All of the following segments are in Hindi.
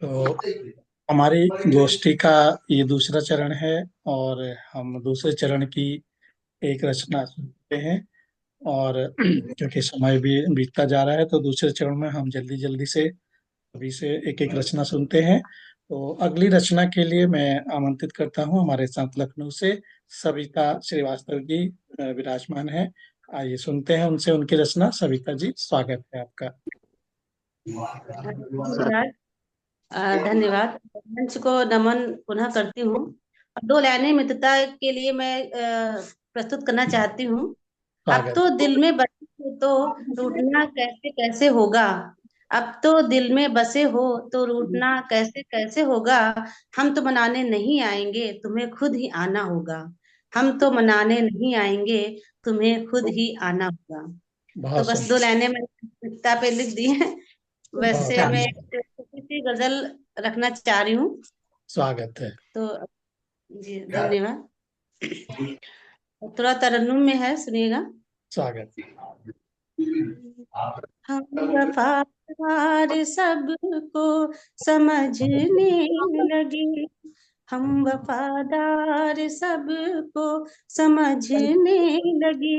तो हमारी गोष्ठी का ये दूसरा चरण है और हम दूसरे चरण की एक रचना सुनते हैं। और क्योंकि समय भी बीतता जा रहा है तो दूसरे चरण में हम जल्दी जल्दी से अभी से एक एक रचना सुनते हैं। तो अगली रचना के लिए मैं आमंत्रित करता हूँ हमारे साथ लखनऊ से सविता श्रीवास्तव जी विराजमान है। आइए सुनते हैं उनसे उनकी रचना। सविता जी, स्वागत है आपका। महाराज, धन्यवाद। मंच को नमन पुनः करती हूँ। और दो लाइनें मित्रता के लिए मैं प्रस्तुत करना चाहती हूँ। अब स्वागत। तो दिल में बसे हो तो रूठना कैसे कैसे होगा। अब तो दिल में बसे हो तो रूठना कैसे कैसे होगा। हम तो मनाने नहीं आएंगे, तुम्हें खुद ही आना होगा। हम तो मनाने नहीं आएंगे, तुम्हें खुद ही आना होगा। तो बहुत बस दो सुंदर। लाइनें मैंने कविता पे लिख दी हैं। बहुत वैसे मैं सुंदर। एक छोटी सी गजल रखना चाह रही हूँ। स्वागत है। तो जी धन्यवाद। थोड़ा तरन्नुम में है, सुनिएगा। स्वागत। हम वफादार सबको समझने लगे। हम वफादार सबको समझने लगे।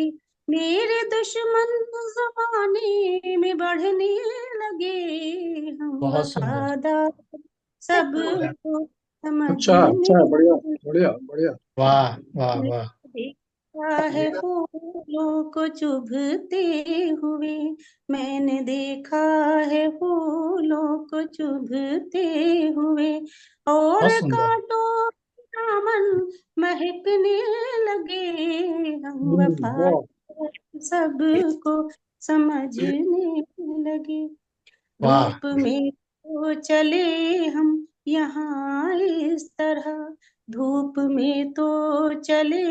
मेरे दुश्मन जमाने में बढ़ने लगे। हम बहुत सुंदर। वफादार सबको अच्छा समझने अच्छा, बढ़िया बढ़िया बढ़िया। वाह वाह लगे। वाह। देखा है फूलों को चुभते हुए। मैंने देखा है फूलों को चुभते हुए। और बहुत सुंदर। कांटों के दामन महकने लगे। हम वाह। वफादार सबको समझने लगे। वाह। धूप में तो चले हम यहाँ इस तरह। धूप में तो चले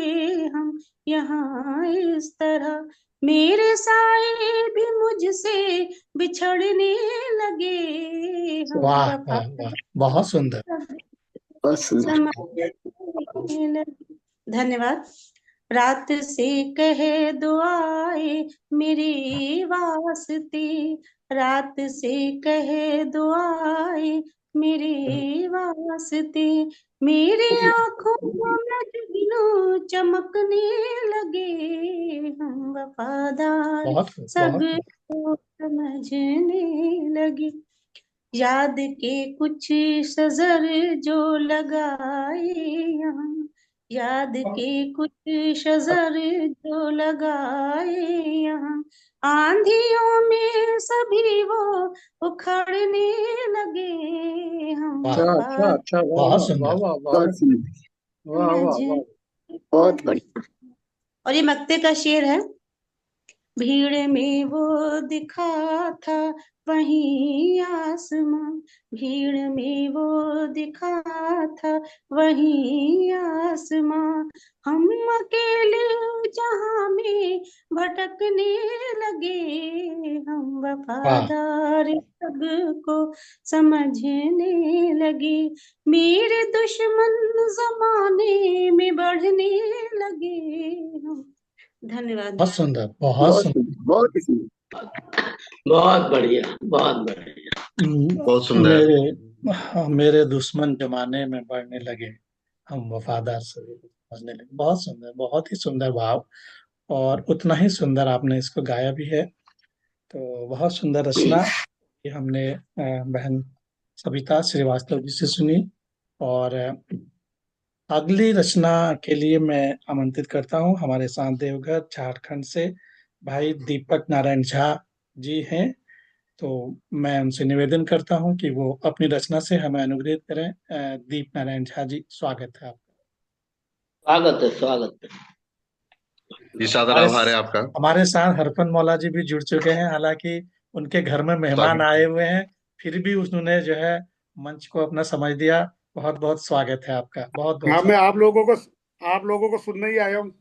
हम यहाँ इस तरह। मेरे साए भी मुझसे बिछड़ने लगे। हम वाह वफा वाह वाह। बहुत सुंदर। बस समझने लगे। धन्यवाद। रात से कह दो आए मेरे वास्ते। रात से कह दो आए मेरे वास्ते। मेरी आंखों में जुगनू चमकने लगे। हम वफादार बहुत खूब, बहुत खूब। सबको समझने लगे। याद के कुछ सजर जो लगाए यहाँ। याद के कुछ शजर जो लगाए यहाँ। आंधियों में सभी वो उखड़ने लगे। हम वाह। अच्छा अच्छा वफादार अच्छा, वाह बहुत वाह वाह सुंदर। वाह वाह वाह वाह समझ। वाह। बहुत बढ़िया। और ये मक्ते का शेर है। भीड़ में वो दिखा था वहीं आसमां। भीड़ में वो दिखा था वहीं आसमां। हम अकेले जहां में भटकने लगे। हम वाह। वफादार सबको समझने लगे। मेरे दुश्मन जमाने में बढ़ने लगे। धन्यवाद। बहुत सुंदर। बहुत बहुत सुंदर। सुंदर, बहुत ही सुंदर। बहुत बढ़िया, बहुत बढ़िया। बहुत सुंदर। मेरे, हाँ, मेरे दुश्मन जमाने में बढ़ने लगे। हम वफादार सभी को समझने लगे। बहुत सुंदर, बहुत ही सुंदर भाव। और उतना ही सुंदर आपने इसको गाया भी है। तो बहुत सुंदर रचना ये हमने बहन सविता श्रीवास्तव जी से सुनी। और अगली रचना के लिए मैं आमंत्रित करता हूँ हमारे साथ देवघर झारखंड से भाई दीपक नारायण झा जी हैं। तो मैं उनसे निवेदन करता हूँ कि वो अपनी रचना से हमें अनुग्रहित करें। दीप नारायण झा जी, स्वागत है आपका। स्वागत है, स्वागत है। जी, सादर हमारे आभार है आपका। हमारे साथ हरफन मौला जी भी जुड़ चुके हैं। हालांकि उनके घर में मेहमान स्वागत आए है। हुए हैं, फिर भी उन्होंने जो है मंच को अपना समझ दिया। बहुत बहुत स्वागत है आपका, बहुत बहुत हाँ, मैं स्वागत। आप लोगों को सुनने ही आया हूँ।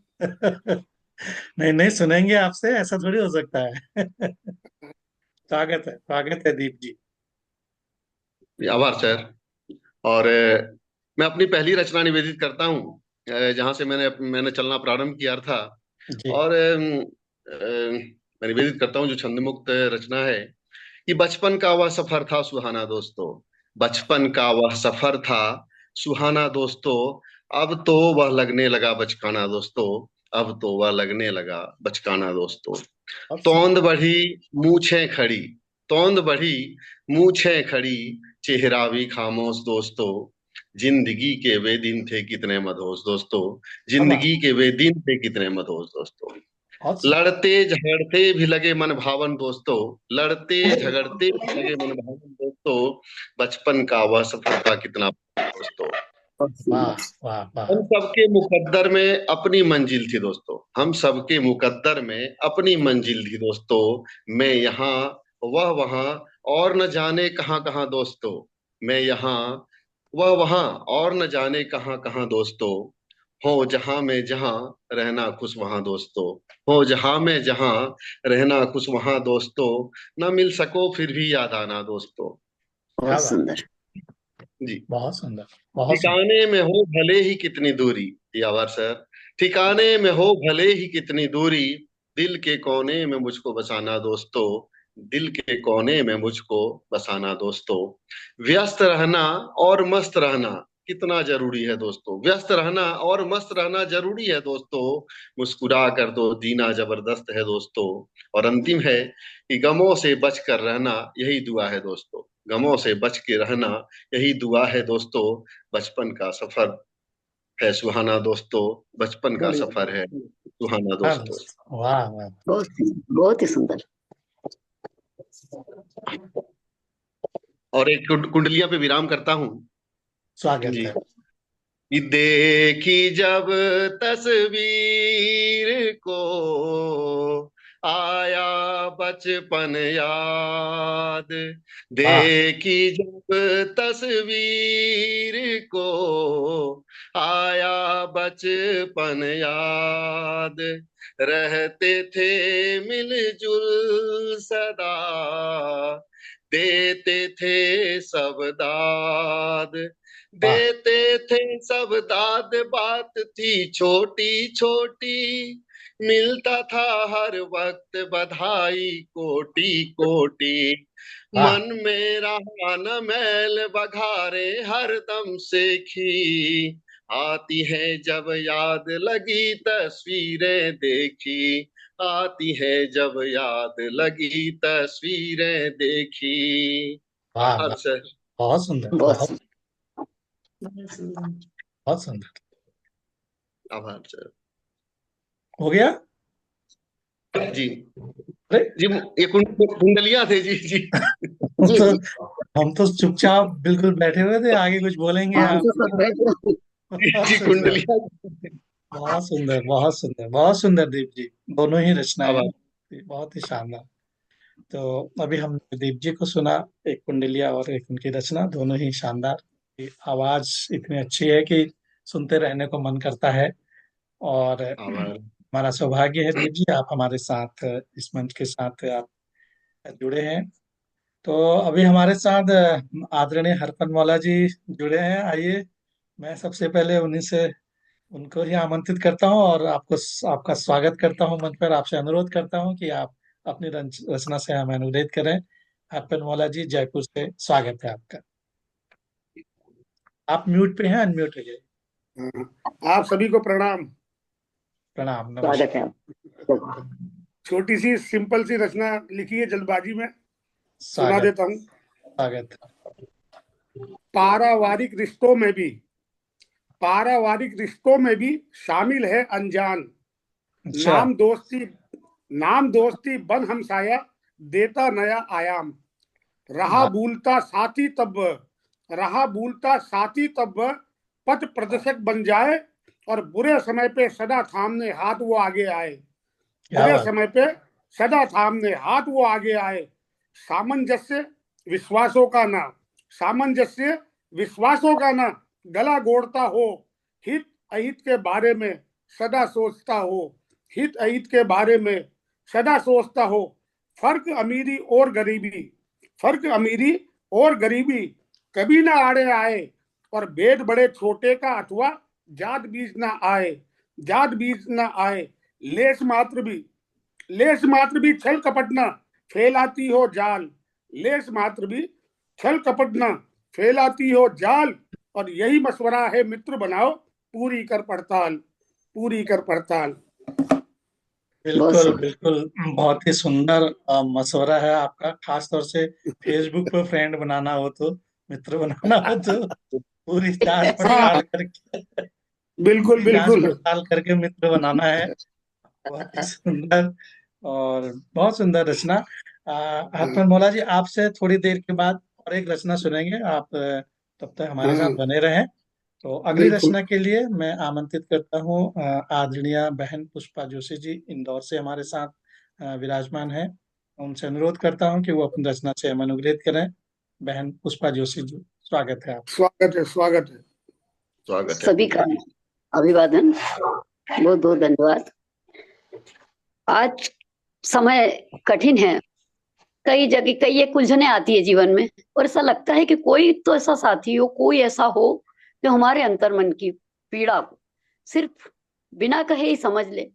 नहीं नहीं, सुनेंगे आपसे, ऐसा थोड़ी हो सकता है। स्वागत है दीप जी। जी, आभार सर। और मैं अपनी पहली रचना निवेदित करता हूँ जहाँ से मैंने चलना प्रारंभ किया था। जी। और मैं निवेदित करता हूँ जो छंदमुक्त रचना है ये बचपन का वह सफर था सुहाना दोस्तों, बचपन का वह सफर था सुहाना दोस्तों, अब तो वह लगने लगा बचकाना दोस्तों, अब तो वह लगने लगा बचकाना दोस्तों। तौंद बढ़ी मूछें खड़ी, तौंद बढ़ी मूछें खड़ी, चेहरा भी खामोश दोस्तों, जिंदगी के वे दिन थे कितने मधोश दोस्तों, जिंदगी के वे दिन थे कितने मधोश दोस्तों। लड़ते झगड़ते भी लगे मन भावन दोस्तों, लड़ते झगड़ते भी लगे मन भावन दोस्तों, बचपन का वह सफर था कितना दोस्तों। वाह वाह वाह। हम सबके मुकद्दर में अपनी मंजिल थी दोस्तों, हम सबके मुकद्दर में अपनी मंजिल थी दोस्तों, मैं यहाँ वह वहां और न जाने कहां कहां दोस्तों, मैं यहाँ वह वहां और न जाने कहां कहां दोस्तों, हो जहां में जहां रहना खुश वहां दोस्तों, हो जहां में जहां रहना खुश वहां दोस्तों, न मिल सको फिर भी याद आना दोस्तों। क्या बहुत बात, सुंदर। जी। बहुत सुंदर, बहुत सुंदर। ठिकाने में हो भले ही कितनी दूरी, ये आभार सर, ठिकाने में हो भले ही कितनी दूरी, दिल के कोने में मुझको बसाना दोस्तों, दिल के कोने में मुझको बसाना दोस्तों। व्यस्त रहना और मस्त रहना कितना जरूरी है दोस्तों, व्यस्त रहना और मस्त रहना जरूरी है दोस्तों, मुस्कुरा कर दो जीना जबरदस्त है दोस्तों। और अंतिम है कि गमों से बच कर रहना यही दुआ है दोस्तों, गमों से बच के रहना यही दुआ है दोस्तों, बचपन का सफर है सुहाना दोस्तों, बचपन का बढ़िया, सफर है सुहाना हाँ, दोस्तों। वाह वाह। बहुत ही सुंदर। और एक कुंडलिया पे विराम करता हूँ स्वागत जी। है। कि देखी जब तस्वीर को आया बचपन याद, वाह देखी जब तस्वीर को आया बचपन याद, रहते थे मिलजुल सदा, देते थे सब दाद, वाह देते थे सब दाद, बात थी छोटी छोटी, मिलता था हर वक्त बधाई कोटि कोटि, वाह। मन में रहा न मैल बघारे हरदम से खी, आती है जब याद लगी तस्वीरें देखी, आती है जब याद लगी तस्वीरें देखी। वाह आभार वाह, सर। बहुत सुंदर, बहुत बहुत सुंदर। बहुत सुंदर। बहुत सुंदर। आभार सर। हो गया। जी अरे जी, ये कुंडलियां थे जी जी। जी तो जी। हम तो चुपचाप बिल्कुल बैठे हुए थे, आगे कुछ बोलेंगे हम आप। तो सब बैठे। बहुत जी सुंदर, कुंडलियां। बहुत सुंदर, बहुत सुंदर, बहुत सुंदर दीप जी। दोनों ही रचनाएं आभार। बहुत ही शानदार। तो अभी हम दीप जी को सुना, एक कुंडलिया और एक उनकी रचना, दोनों ही शानदार। की आवाज इतनी अच्छी है कि सुनते रहने को मन करता है। और आभार। हमारा सौभाग्य है दीप जी, आप हमारे साथ इस मंच के साथ आप जुड़े हैं। तो अभी हमारे साथ आदरणीय हरपन मौला जी जुड़े हैं। आइए, मैं सबसे पहले उन्हीं से उनको ही आमंत्रित करता हूँ और आपको आपका स्वागत करता हूँ मंच पर। आपसे अनुरोध करता हूँ कि आप अपनी रचना से हमें अनुरोध करें। हरपन मौला जी, जयपुर से स्वागत है आपका। आप म्यूट पे हैं, अनम्यूट हो जाइए। हाँ, आप सभी को प्रणाम। प्रणाम, स्वागत है नमस्कार। आप। छोटी सी सिंपल सी रचना लिखी है जल्दबाजी में, सुना स्वागत, देता हूँ। स्वागत। पारिवारिक रिश्तों में भी, पारिवारिक रिश्तों में भी शामिल है अनजान, अच्छा। नाम दोस्ती, नाम दोस्ती बन हमसाया देता नया आयाम, रहा वाह भूलता साथी तब, रहा भूलता साथी तब पथ प्रदर्शक बन जाए, और बुरे समय पे सदा थामने हाथ वो आगे आए, क्या बुरे बात। समय पे सदा थामने हाथ वो आगे आए, सामंजस्य विश्वासों का ना, सामंजस्य विश्वासों का ना गला गोड़ता हो, हित अहित के बारे में सदा सोचता हो, हित अहित के बारे में सदा सोचता हो, फर्क अमीरी और गरीबी, फर्क अमीरी और गरीबी कभी ना आड़े आए, और भेद बड़े छोटे का अथवा जात बीच ना आए, जात बीच ना आए, लेस मात्र भी, लेस मात्र भी छल कपट ना फैलाती हो जाल, लेस मात्र भी छल कपट न फैलाती हो जाल, और यही मशवरा है मित्र बनाओ पूरी कर पड़ताल, पूरी कर पड़ताल। बिल्कुल बिल्कुल, बहुत ही सुंदर मशवरा है आपका। खास तौर से फेसबुक पे फ्रेंड बनाना हो तो, मित्र बनाना हो तो पूरी जांच हाँ, पड़ताल करके, बिल्कुल पूरी जांच बिल्कुल। पड़ताल करके मित्र बनाना है। बहुत ही सुंदर, और बहुत सुंदर रचना। आत्मा मौला जी, आपसे थोड़ी देर के बाद और एक रचना सुनेंगे। आप तब तक हमारे साथ हाँ, बने रहें। तो अगली बिल्कुल। रचना के लिए मैं आमंत्रित करता हूँ आदरणीय बहन पुष्पा जोशी जी, इंदौर से हमारे साथ विराजमान है। उनसे अनुरोध करता हूँ कि वो अपनी रचना से हम अनुग्रहित करें। बहन पुष्पा जोशी जी, स्वागत है आप। स्वागत है, स्वागत है। स्वागत है। सभी का अभिवादन, बहुत बहुत धन्यवाद। आज समय कठिन है, कई जगह कई एक उलझने आती है जीवन में, और ऐसा लगता है कि कोई तो ऐसा साथी हो, कोई ऐसा हो जो हमारे अंतर्मन की पीड़ा को सिर्फ बिना कहे ही समझ ले।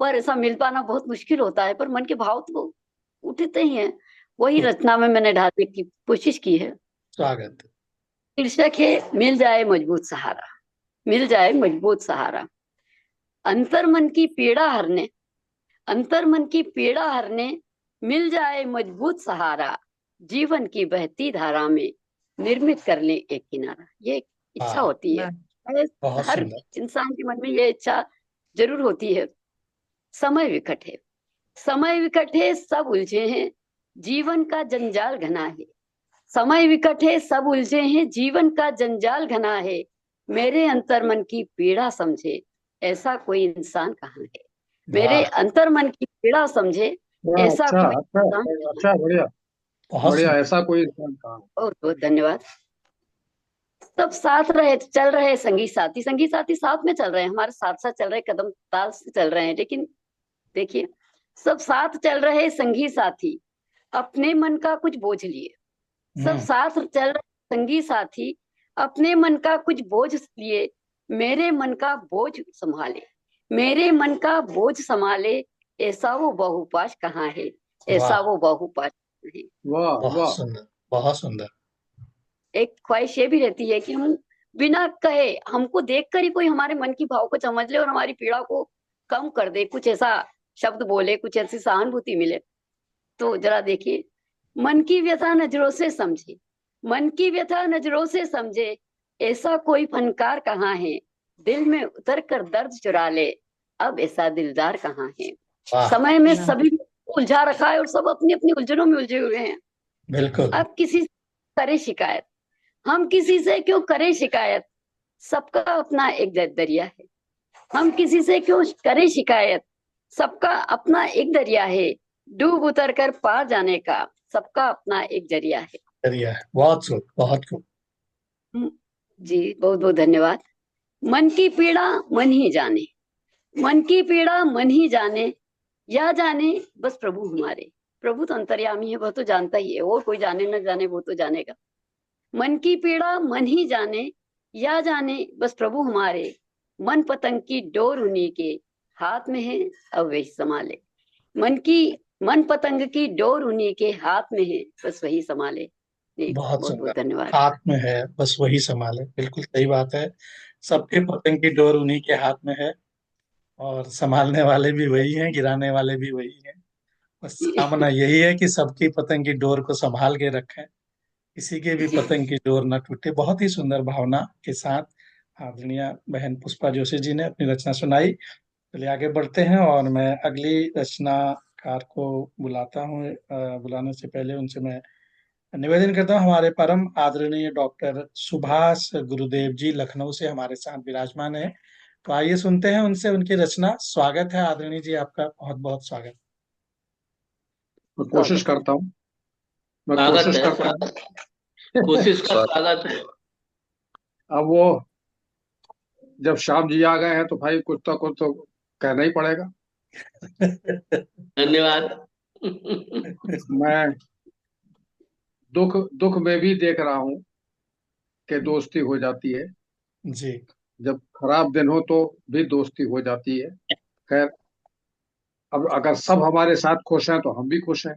पर ऐसा मिल पाना बहुत मुश्किल होता है, पर मन के भाव तो उठते ही हैं। वही रचना में मैंने ढालने की कोशिश की है। स्वागत। शीर्षक है मिल जाए मजबूत सहारा। मिल जाए मजबूत सहारा। अंतर्मन की पीड़ा हरने, अंतर्मन की पीड़ा हरने, मिल जाए मजबूत सहारा, जीवन की बहती धारा में निर्मित कर ले एक किनारा। ये एक इच्छा हाँ, होती है, बहुत हर सुंदर। इंसान के मन में ये इच्छा जरूर होती है। समय विकट है, समय विकट है, सब उलझे हैं, जीवन का जंजाल घना है। समय विकट है, सब उलझे हैं, जीवन का जंजाल घना है। मेरे अंतर्मन की पीड़ा समझे, ऐसा कोई इंसान कहाँ है। मेरे वाह, अंतर्मन की पीड़ा समझे, वाह, ऐसा अच्छा कोई अच्छा इंसान कहाँ है। अच्छा, बढ़िया बहुत बढ़िया, सुंदर। ऐसा कोई इंसान कहाँ। बहुत बहुत धन्यवाद। सब साथ रहे, चल रहे संगी साथी, संगी साथी साथ में चल रहे हैं, हमारे साथ साथ चल रहे, कदम ताल से चल रहे हैं। लेकिन देखिए, सब साथ चल रहे संगी साथी अपने मन का कुछ बोझ लिए। सब हम्म। साथ चल रहे संगी साथी अपने मन का कुछ बोझ लिए। मेरे मन का बोझ संभाले, मेरे मन का बोझ संभाले, ऐसा वो बहुपाश कहाँ है, ऐसा वाह, वो बहुपाश कहाँ है। वाह बहुत वाह। सुंदर, बहुत सुंदर। एक ख्वाहिश ये भी रहती है कि हम बिना कहे, हमको देखकर ही कोई हमारे मन की भाव को समझ ले और हमारी पीड़ा को कम कर दे, कुछ ऐसा शब्द बोले, कुछ ऐसी सहानुभूति मिले। तो जरा देखिए, मन की व्यथा नजरों से समझे, मन की व्यथा नजरों से समझे, ऐसा कोई फनकार कहाँ है, दिल में उतर कर दर्द चुरा ले, अब ऐसा दिलदार कहाँ है। वाह, समय में सभी को उलझा रखा है और सब अपनी अपनी उलझनों में उलझे हुए हैं। बिल्कुल। अब किसी से करे शिकायत, हम किसी से क्यों करें शिकायत, सबका अपना एक दरिया है। हम किसी से क्यों करें शिकायत, सबका अपना एक दरिया है। डूब उतर कर पार जाने का सबका अपना एक जरिया है। बढ़िया है, बहुत खूब, बहुत खूब। जी बहुत बहुत धन्यवाद। मन की पीड़ा मन ही जाने, मन की पीड़ा मन ही जाने, या जाने बस प्रभु हमारे। प्रभु तो अंतर्यामी है, वह तो जानता ही है, और कोई जाने न जाने वो तो जानेगा। मन की पीड़ा मन ही जाने, या जाने बस प्रभु हमारे। मन पतंग की डोर उन्हीं के हाथ में है, अब वही संभाले। मन की मन पतंग की डोर उन्हीं के हाथ में है, बस वही संभाले। जी बहुत बहुत सुंदर। बहुत धन्यवाद। हाथ में है, बस वही संभाले, बिल्कुल सही बात है। सबके पतंग की डोर उन्हीं के हाथ में है, और संभालने वाले भी वही हैं, गिराने वाले भी वही हैं। बस कामना यही है कि सबकी पतंग की डोर को संभाल के रखें, किसी के भी पतंग की डोर न टूटे। बहुत ही सुंदर भावना के साथ आदरणीय बहन पुष्पा जोशी जी ने अपनी रचना सुनाई। चलिए आगे बढ़ते हैं, और मैं अगली रचनाकार को बुलाता हूँ। बुलाने से पहले उनसे मैं निवेदन करता हूँ, हमारे परम आदरणीय डॉक्टर सुभाष गुरुदेव जी लखनऊ से हमारे साथ विराजमान है। तो आइए सुनते हैं उनसे उनकी रचना। स्वागत है आदरणीय जी, आपका बहुत बहुत स्वागत। मैं कोशिश करता हूँ, मैं स्वागत कोशिश है, करता हूँ। स्वागत, कोशिश का स्वागत। स्वागत है। अब वो जब श्याम जी आ गए हैं तो भाई कुछ तो कहना ही पड़ेगा। धन्यवाद। मैं दुख दुख में भी देख रहा हूँ कि दोस्ती हो जाती है। जी। जब खराब दिन हो तो भी दोस्ती हो जाती है। खैर, अब अगर सब हमारे साथ खुश हैं तो हम भी खुश हैं।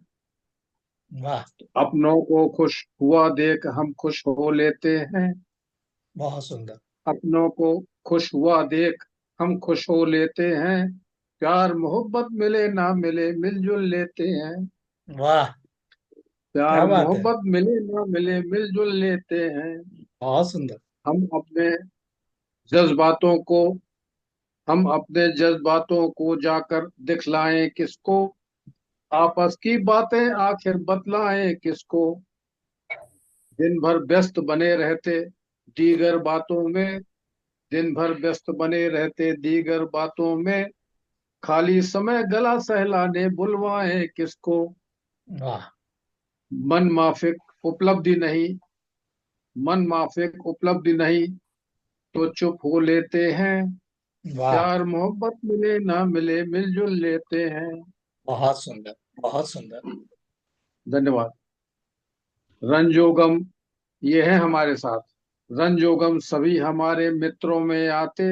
वाह, अपनों को खुश हुआ देख हम खुश हो लेते हैं। बहुत सुंदर। अपनों को खुश हुआ देख हम खुश हो लेते हैं। प्यार मोहब्बत मिले ना मिले मिलजुल लेते हैं। वाह, क्या प्यार बात है। मोहब्बत मिले ना मिले मिलजुल लेते हैं। बहुत सुंदर। हम अपने जज्बातों को हम अपने जज्बातों को जाकर दिखलाएं किसको। आपस की बातें आखिर बतलाएं किसको। दिन भर व्यस्त बने रहते दीगर बातों में। दिन भर व्यस्त बने रहते दीगर बातों में। खाली समय गला सहलाने बुलवाएं किसको। वाह, मन माफिक उपलब्धि नहीं मन माफिक उपलब्धि नहीं तो चुप हो लेते हैं। वाह, प्यार मोहब्बत मिले ना मिले मिलजुल लेते हैं। बहुत सुंदर, बहुत सुंदर। धन्यवाद। रंजोगम ये है हमारे साथ। रंजोगम सभी हमारे मित्रों में आते।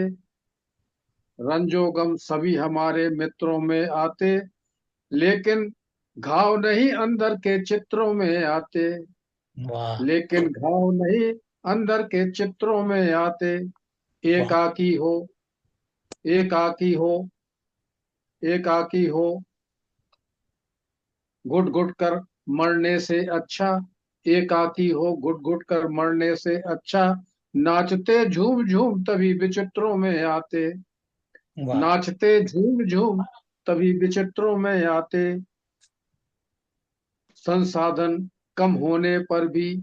रंजोगम सभी हमारे मित्रों में आते। लेकिन घाव नहीं अंदर के चित्रों में आते। वाह, लेकिन घाव नहीं अंदर के चित्रों में आते। वाह, एकाकी हो एकाकी हो एकाकी हो घुट घुट कर मरने से अच्छा। एकाकी हो घुट घुट कर मरने से अच्छा। नाचते झूम झूम तभी विचित्रों में आते। वाह, नाचते झूम झूम तभी विचित्रों में आते। संसाधन कम होने पर भी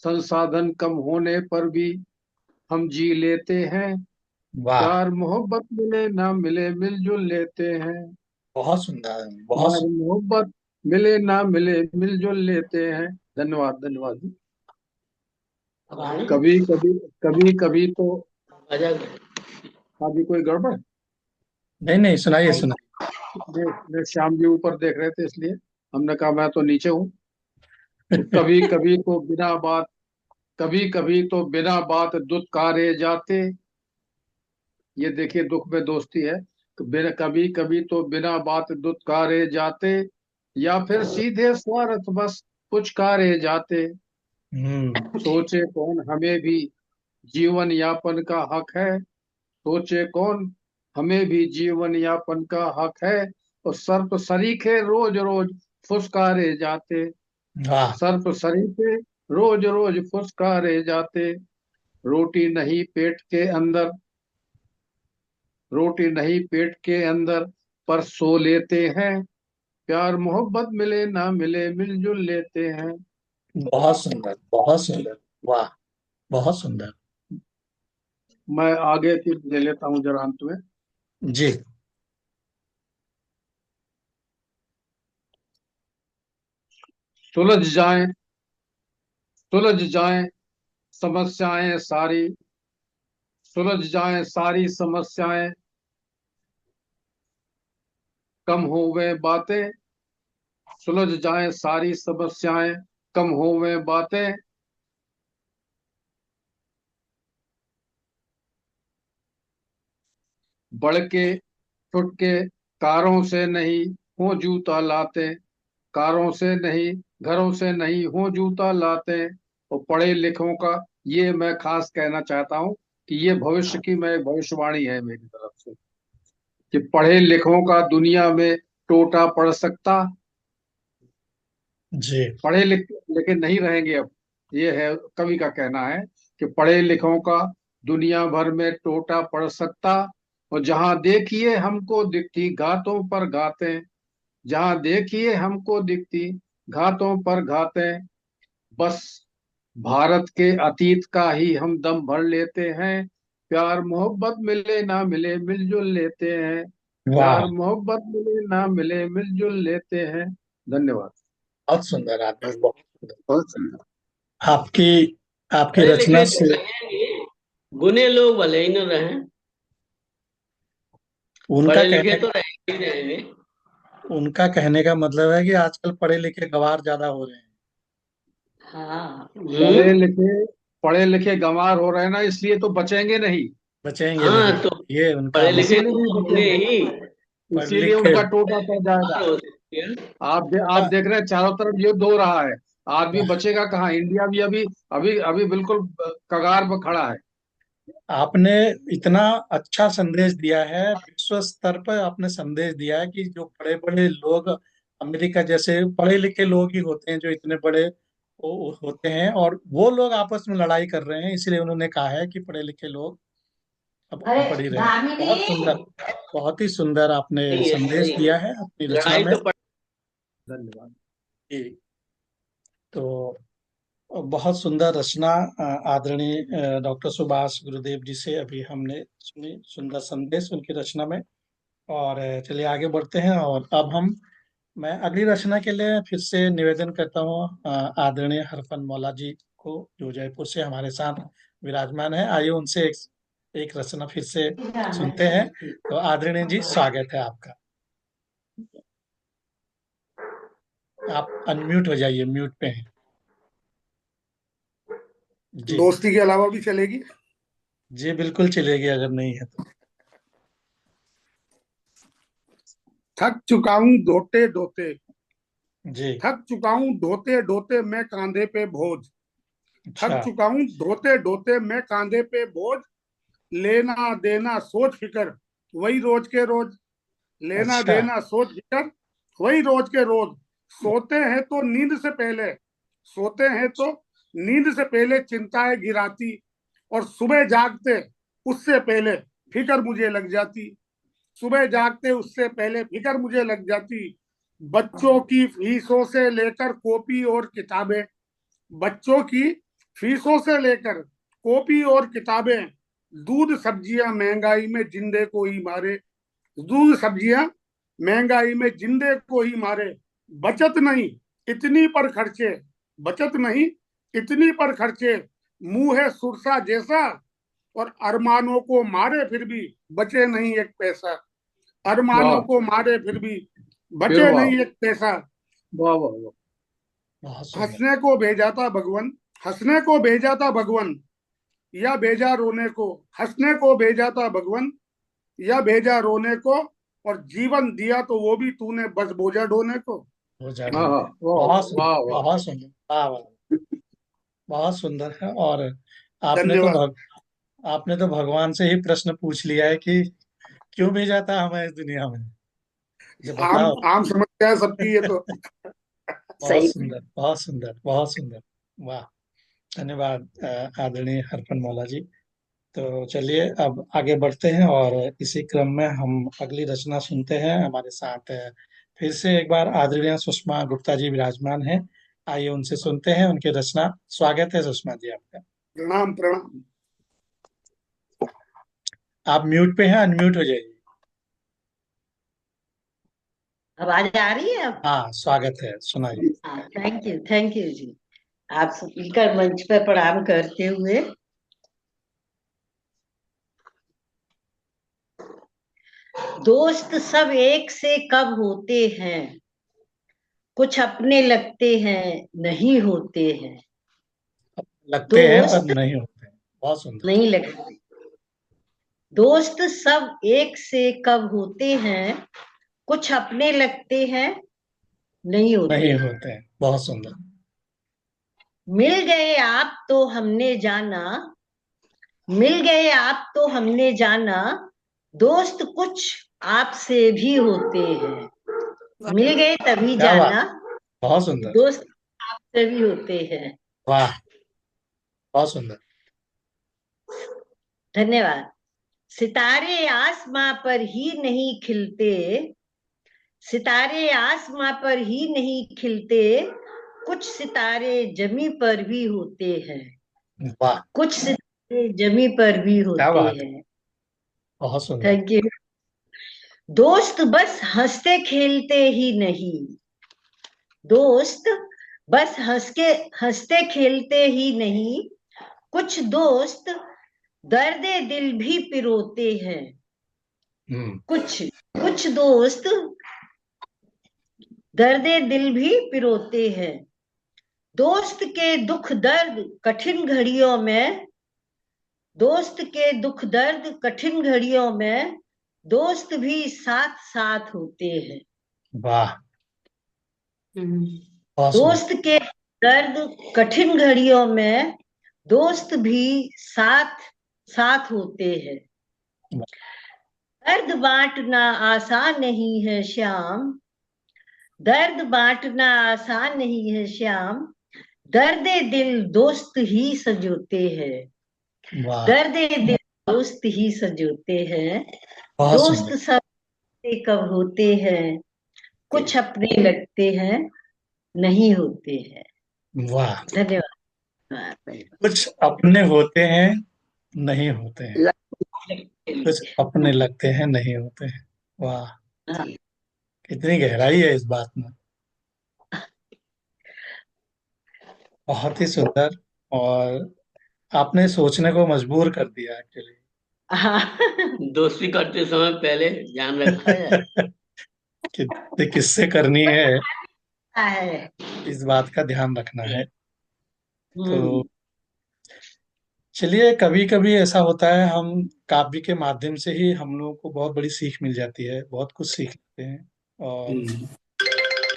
संसाधन कम होने पर भी हम जी लेते हैं। वाह, प्यार मोहब्बत मिले ना मिले मिलजुल लेते हैं। बहुत सुंदर, बहुत प्यार मोहब्बत मिले ना मिले मिलजुल लेते हैं। धन्यवाद धन्यवाद जी। सुंदर। कभी कभी कभी कभी तो गजब। अभी कोई गड़बड़। नहीं, नहीं, सुनाइए, सुनाइए। मैं श्याम जी ऊपर देख रहे थे इसलिए हमने कहा मैं तो नीचे हूँ। तो कभी कभी तो बिना बात कभी कभी तो बिना बात दुत्कारे जाते। ये देखिए दुख में दोस्ती है। तो कभी कभी तो बिना बात दुत्कारे जाते। या फिर सीधे स्वार्थ बस पुचकारे जाते। सोचे कौन हमें भी जीवन यापन का हक है। सोचे कौन हमें भी जीवन यापन का हक है। और सर्प सरीखे रोज रोज फुसकारे जाते। वाह, सर्प सरीखे रोज रोज फुसकारे जाते। रोटी नहीं पेट के अंदर रोटी नहीं पेट के अंदर पर सो लेते हैं। प्यार मोहब्बत मिले ना मिले मिलजुल लेते हैं। बहुत सुंदर, बहुत सुंदर। वाह, बहुत सुंदर। मैं आगे की ले लेता हूँ जरा अंत में। जी। सुलझ जाएं सुलझ जाएं समस्याएं सारी। सुलझ जाएं सारी समस्याएं। कम हो वे बातें। सुलझ जाएं सारी समस्याएं। कम हो वे बातें। बढ़ के छुटके कारों से नहीं हो जूता लाते। कारों से नहीं घरों से नहीं हो जूता लाते। और पढ़े लिखों का ये मैं खास कहना चाहता हूँ कि ये भविष्य की मैं भविष्यवाणी है मेरी तरफ से कि पढ़े लिखों का दुनिया में टोटा पड़ सकता। जी। पढ़े लिखे नहीं रहेंगे अब। ये है कवि का कहना है कि पढ़े लिखों का दुनिया भर में टोटा पड़ सकता। और जहां देखिए हमको दिखती घातों पर घातें। जहां देखिए हमको दिखती घातों पर घातें। बस भारत के अतीत का ही हम दम भर लेते हैं। प्यार मोहब्बत मिले ना मिले मिलजुल लेते हैं। वाह, प्यार मोहब्बत मिले ना मिले मिलजुल लेते हैं। धन्यवाद। बहुत सुंदर आदमी, बहुत सुंदर। बहुत सुंदर। आपकी आपकी पढ़े रचना लिखे तो से रहेंगे, गुने लोग भले ही न रहें, उनका पढ़े लिखे कहने तो रहेंगे ही रहेंगे। उनका कहने का मतलब है कि आजकल पढ़े लिखे गवार ज्यादा हो रहे हैं। हाँ। पढ़े लिखे गंवार हो रहे हैं ना इसलिए तो बचेंगे नहीं। बचेंगे हाँ नहीं। तो ये उनका पढ़े लिखे मतलब। इसीलिए तो नहीं होंगे बचेंगे। ही, पढ़ इसीलिए लिख के उनका टोटा पड़ जाएगा। गंवार होते आप देख रहे हैं चारों तरफ युद्ध हो रहा है। आदमी बचेगा कहाँ? इंडिया भी अभी अभी अभी बिल्कुल कगार पर खड़ा है। आपने इतना अच्छा संदेश दिया है, विश्व स्तर पर आपने संदेश दिया है कि जो बड़े बड़े लोग, अमेरिका जैसे पढ़े लिखे लोग ही होते हैं जो इतने बड़े होते हैं, और वो लोग आपस में लड़ाई कर रहे हैं, इसलिए उन्होंने कहा है कि पढ़े लिखे लोग अब अरे पढ़ ही रहे हैं। दामिनी, बहुत सुंदर, बहुत ही सुंदर आपने सही है, संदेश सही है। दिया है अपनी रचना लड़ाई में। तो पड़ धन्यवाद जी। तो बहुत सुंदर रचना आदरणीय डॉक्टर सुभाष गुरुदेव जी से अभी हमने सुनी, सुंदर संदेश उनकी रचना में। और चलिए आगे बढ़ते हैं। और अब मैं अगली रचना के लिए फिर से निवेदन करता हूँ आदरणीय हरफन मौला जी को, जो जयपुर से हमारे साथ विराजमान है। आइए उनसे एक रचना फिर से सुनते हैं। तो आदरणीय जी, स्वागत है आपका। आप अनम्यूट हो जाइए, म्यूट पे हैं जी। दोस्ती के अलावा भी चलेगी। जी बिल्कुल चलेगी, अगर नहीं है तो। थक चुका हूँ ढोते ढोते, जी। थक चुका हूँ ढोते ढोते मैं कांधे पे बोझ, अच्छा। थक चुका हूँ ढोते ढोते मैं कांधे पे बोझ, लेना देना सोच फिकर वही रोज के रोज, लेना अच्छा। देना सोच फिकर वही रोज के रोज, सोते हैं तो नींद से पहले, सोते हैं तो नींद से पहले चिंताएं गिराती, और सुबह जागते उससे पहले फिकर मुझे लग जाती, सुबह जागते उससे पहले फिकर मुझे लग जाती, बच्चों की फीसों से लेकर कॉपी और किताबें, बच्चों की फीसों से लेकर कॉपी और किताबें, दूध सब्जियां महंगाई में जिंदे को ही मारे, दूध सब्जियां महंगाई में जिंदे को ही मारे, बचत नहीं इतनी पर खर्चे, बचत नहीं इतनी पर खर्चे, मुंह है सुरसा जैसा, और अरमानों को मारे फिर भी बचे नहीं एक पैसा, वाह, अरमानों को मारे फिर भी फिर बचे वाह, नहीं एक पैसा, वाह वाह वाह। बहुत सुंदर। हंसने को भेजा था भगवान, हंसने को भेजा था भगवान, या भेजा रोने को, हंसने को भेजा था भगवान या भेजा रोने को, और जीवन दिया तो वो भी तूने बस बोझा ढोने को। हो जाए। हाँ हाँ, वाह बहुत सुंदर, वाह वाह। बहुत सुंदर, वाह वाह, बहुत सुंदर है। और आपने तो धन्यवाद। आपने तो भगवान से ही प्रश्न पूछ लिया है कि क्यों भेजा था हमें इस दुनिया में, ये आम बताओ। आम समस्या है सबकी ये तो। बहुत सही। सुंदर, बहुत सुंदर, बहुत सुंदर। वाह। धन्यवाद आदरणीय हरफन मौला जी। तो चलिए अब आगे बढ़ते हैं, और इसी क्रम में हम अगली रचना सुनते हैं। हमारे साथ फिर से एक बार आदरणीय सुषमा गुप्ता जी विराजमान हैं। आइए उनसे सुनते हैं उनकी रचना। स्वागत है सुषमा जी आपका। प्रणाम प्रणाम। आप म्यूट पे हैं, अनम्यूट हो जाइए। आवाज आ रही है अब? हाँ, स्वागत है, सुनाइए। हाँ, थैंक यू जी। आप मिलकर मंच पर प्रणाम करते हुए, दोस्त सब एक से कब होते हैं, कुछ अपने लगते हैं नहीं होते हैं, लगते हैं पर दोस्त नहीं होते हैं। बहुत सुंदर। नहीं लगते, दोस्त सब एक से कब होते हैं, कुछ अपने लगते हैं नहीं होते नहीं हैं, होते हैं। बहुत सुंदर। मिल गए आप तो हमने जाना, मिल गए आप तो हमने जाना, दोस्त कुछ आपसे भी होते हैं, मिल गए तभी क्या बात, जाना, बहुत सुंदर। दोस्त आपसे भी होते हैं। वाह, बहुत सुंदर। धन्यवाद। सितारे आसमां पर ही नहीं खिलते, सितारे आसमां पर ही नहीं खिलते, कुछ सितारे जमी पर भी होते हैं, वाह, कुछ सितारे जमी पर भी क्या होते बात है, हैं। बहुत सुंदर। Thank you. दोस्त बस हंसते खेलते ही नहीं, दोस्त बस हंसते खेलते ही नहीं, कुछ दोस्त दर्द दिल भी पिरोते हैं, कुछ कुछ दोस्त दर्द दिल भी पिरोते हैं, दोस्त के दुख दर्द कठिन घड़ियों में, दोस्त के दुख दर्द कठिन घड़ियों में, दोस्त भी साथ साथ होते हैं। वाह, बहुत सुंदर। दोस्त के दर्द कठिन घड़ियों में दोस्त भी साथ साथ होते हैं। दर्द बांटना आसान नहीं है श्याम, दर्द बांटना आसान नहीं है श्याम, दर्दे दिल दोस्त ही सजोते हैं। वाह, दर्दे दिल दोस्त ही सजोते हैं। बहुत दोस्त सुंदर। सब कब होते हैं, कुछ अपने लगते हैं, नहीं होते हैं। वाह, धन्यवाद। कुछ अपने होते हैं नहीं होते हैं, कुछ अपने लगते हैं नहीं होते हैं। वाह, हाँ, कितनी गहराई है इस बात में। बहुत ही सुंदर। और आपने सोचने को मजबूर कर दिया एक्चुअली। दोस्ती करते समय पहले ध्यान रखा जाए। कितने किससे करनी है, है। इस बात का ध्यान रखना है। हम्म। तो चलिए, कभी कभी ऐसा होता है, हम काव्य के माध्यम से ही हम लोगों को बहुत बड़ी सीख मिल जाती है, बहुत कुछ सीख लेते हैं। और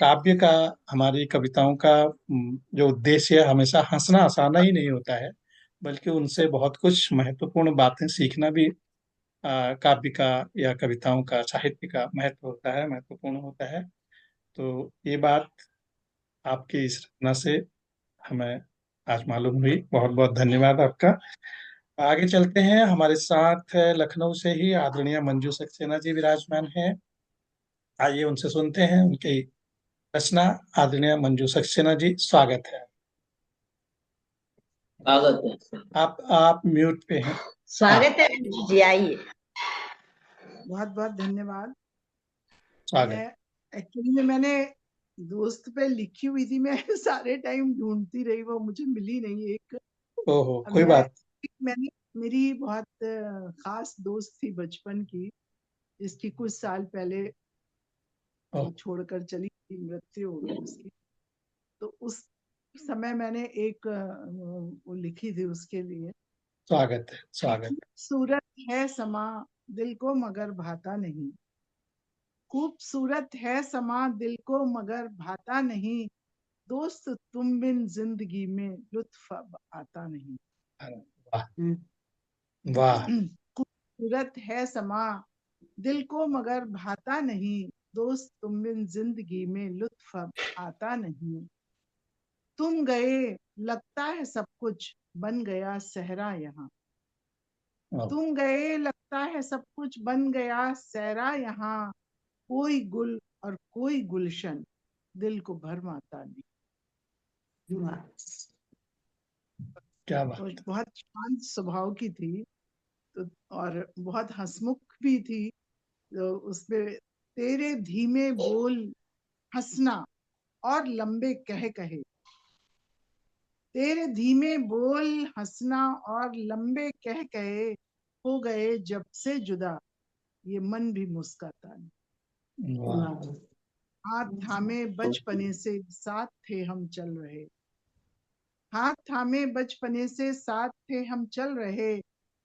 काव्य का, हमारी कविताओं का जो उद्देश्य है, हमेशा हंसना हंसाना ही नहीं होता है, बल्कि उनसे बहुत कुछ महत्वपूर्ण बातें सीखना भी काव्य का या कविताओं का, साहित्य का महत्व होता है, महत्वपूर्ण होता है। तो ये बात आपकी इस रचना से हमें आज मालूम हुई। बहुत बहुत धन्यवाद आपका। आगे चलते हैं, हमारे साथ लखनऊ से ही आदरणीय मंजू सक्सेना जी विराजमान हैं। आइए उनसे सुनते हैं उनकी रचना। आदरणीय मंजू सक्सेना जी, स्वागत है। स्वागत है। आप म्यूट पे हैं। स्वागत है मंजू जी, आइए। बहुत बहुत धन्यवाद। स्वागत। मैं एक्चुअली में मैंने दोस्त पे लिखी हुई थी, मैं सारे टाइम ढूंढती रही, वो मुझे मिली नहीं एक। ओहो, अब कोई बात। मैंने मेरी बहुत खास दोस्त थी बचपन की, जिसकी कुछ साल पहले वो छोड़कर चली गई, मृत्यु हो गई उसकी। तो उस समय मैंने एक वो लिखी थी उसके लिए। स्वागत है, स्वागत। खूबसूरत है समा दिल को मगर भाता नहीं, खूबसूरत है समा दिल को मगर भाता नहीं, दोस्त तुम बिन जिंदगी में लुत्फ अब आता नहीं। वाह, वाह। खूबसूरत है समा दिल को मगर भाता नहीं, दोस्त तुम बिन जिंदगी में लुत्फ अब आता नहीं। तुम गए लगता है सब कुछ बन गया सहरा यहाँ, तुम गए लगता है सब कुछ बन गया सहरा यहाँ, कोई गुल और कोई गुलशन दिल को भरमाता नहीं। क्या बात। तो बहुत शांत स्वभाव की थी, तो और बहुत हंसमुख भी थी। तो उसमें तेरे धीमे बोल हंसना और लंबे कहे कहे, तेरे धीमे बोल हंसना और लंबे कह कहे, हो गए जब से जुदा ये मन भी मुस्काता नहीं। हाथ थामे बचपने से साथ थे हम चल रहे, हाथ थामे बचपने से साथ थे हम चल रहे,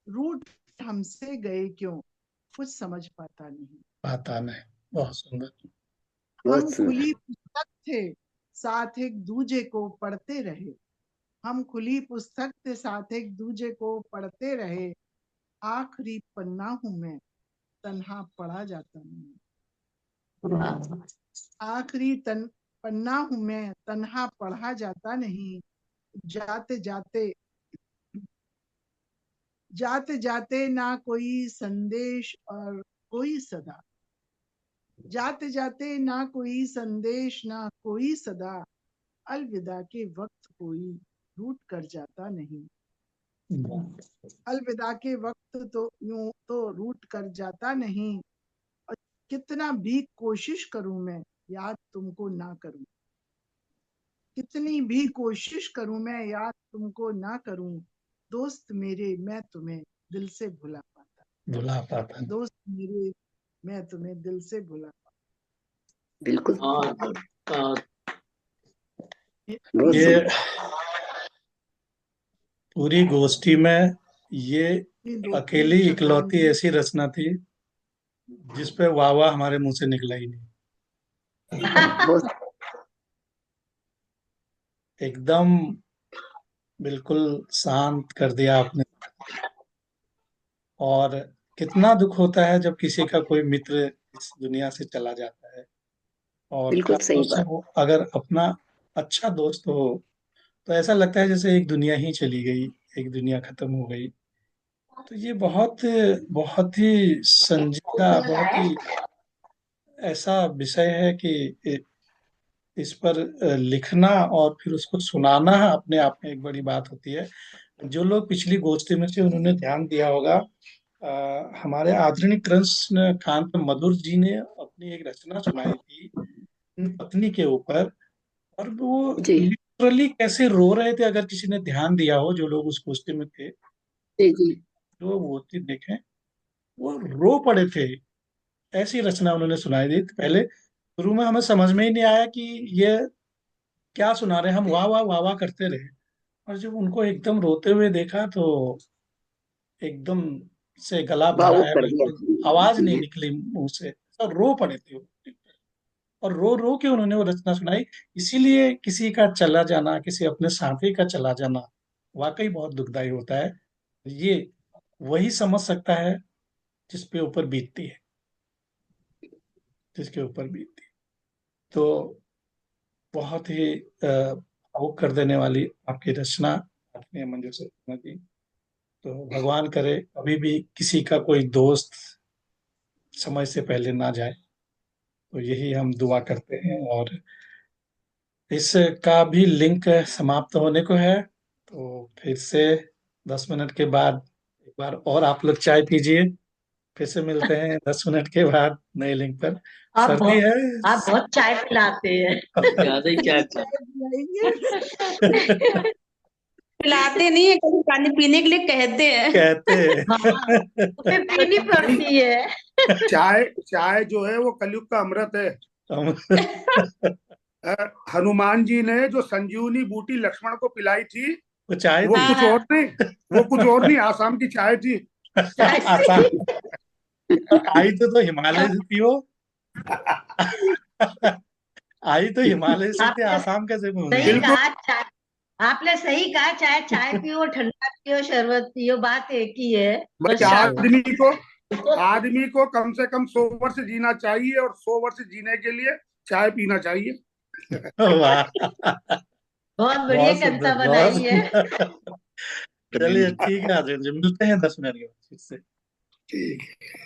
रूठ हमसे गए क्यों कुछ समझ पाता नहीं। बहुत सुंदर। हम खुली पुस्तक थे साथ एक दूजे को पढ़ते रहे, हम खुली पुस्तक के साथ एक दूजे को पढ़ते रहे, आखिरी पन्ना हूं मैं तन्हा पढ़ा जाता नहीं, आखिरी पन्ना हूं मैं तन्हा पढ़ा जाता नहीं, जाते जाते जाते जाते ना कोई संदेश और कोई सदा, जाते जाते ना कोई संदेश ना कोई सदा, अलविदा के वक्त कोई रूठ कर जाता नहीं, अलविदा के वक्त तो यूं तो रूठ कर जाता नहीं, और कितना भी कोशिश करूं मैं याद तुमको ना करूं, कितनी भी कोशिश करूं मैं याद तुमको ना करूं, दोस्त मेरे मैं तुम्हें दिल से भुला पाता, दोस्त मेरे मैं तुम्हें दिल से भुला पाता। बिल्कुल। ये पूरी गोष्ठी में ये अकेली इकलौती ऐसी रचना थी जिस पे वाह वाह हमारे मुंह से निकला ही नहीं। एकदम बिल्कुल शांत कर दिया आपने। और कितना दुख होता है जब किसी का कोई मित्र इस दुनिया से चला जाता है, और बिल्कुल सही खासतौर से बात। वो अगर अपना अच्छा दोस्त हो, तो ऐसा लगता है जैसे एक दुनिया ही चली गई, एक दुनिया खत्म हो गई। तो ये बहुत बहुत ही संजीदा, बहुत ही ऐसा विषय है कि इस पर लिखना और फिर उसको सुनाना अपने आप में एक बड़ी बात होती है। जो लोग पिछली गोष्ठी में थे उन्होंने ध्यान दिया होगा, हमारे आदरणीय कृष्ण कांत मधुर जी ने अपनी एक रचना सुनाई थी अपनी पत्नी के ऊपर, और वो जी लिटरली कैसे रो रहे थे। अगर किसी ने ध्यान दिया हो, जो लोग उस गोष्ठी में थे, जी जी जो वो चीज देखें, वो रो पड़े थे। ऐसी रचना उन्होंने सुनाई दी। पहले शुरू में हमें समझ में ही नहीं आया कि ये क्या सुना रहे हैं, हम वाह वाह वाह वाह करते रहे। और जब उनको एकदम रोते हुए देखा तो एकदम से गला भरा भावुक है, कर दिया। बिल्कुल आवाज नहीं जी निकली मुंह से, सब रो पड़े थे वो। और रो रो के उन्होंने वो रचना सुनाई। इसीलिए किसी का चला जाना, किसी अपने साथी का चला जाना वाकई बहुत दुखदाई होता है। ये वही समझ सकता है जिसपे ऊपर बीतती है, जिसके ऊपर बीतती है। तो बहुत ही भावुक कर देने वाली आपकी रचना, आपने मंजूर शर्मा की। तो भगवान करे कभी भी किसी का कोई दोस्त समय से पहले ना जाए, तो यही हम दुआ करते हैं। और इसका भी लिंक समाप्त होने को है, तो फिर से 10 मिनट के बाद एक बार और आप लोग चाय पीजिए। फिर से मिलते हैं 10 मिनट के बाद नए लिंक पर। आप सर्दी बहुत है। आप बहुत चाय पिलाते हैं। ज्यादा ही चाय चाय पिलाएंगे। पिलाते नहीं है, कभी पानी पीने के लिए कहते हैं। कहते हाँ, तुम्हें पीनी पड़ती है। चाय चाय जो है वो कलयुग का अमृत है। हम हनुमान जी ने जो संजीवनी बूटी लक्ष्मण को पिलाई थी, वो चाय वो थी। कुछ और नहीं, वो कुछ और नहीं, आसाम की चाय थी। चाय आसान। आई तो हिमालय से थी वो। आई तो हिमालय से थी, आपने आसाम कैसे पहुंच सही गई? बिल्कुल। कहा। चाय आपने सही कहा, चाहे चाय पियो, ठंडा पियो, शरबत पियो, बात एक ही है। बस भाई शाम आदमी को कम से कम 100 वर्ष जीना चाहिए, और 100 वर्ष जीने के लिए चाय पीना चाहिए। वाह, बहुत बढ़िया बहुत कविता सुंदर, बहुत बनाई है। सुंदर। चलिए ठीक है, अर्जुन जी, मिलते हैं 10 मिनट के बाद फिर से। ठीक है।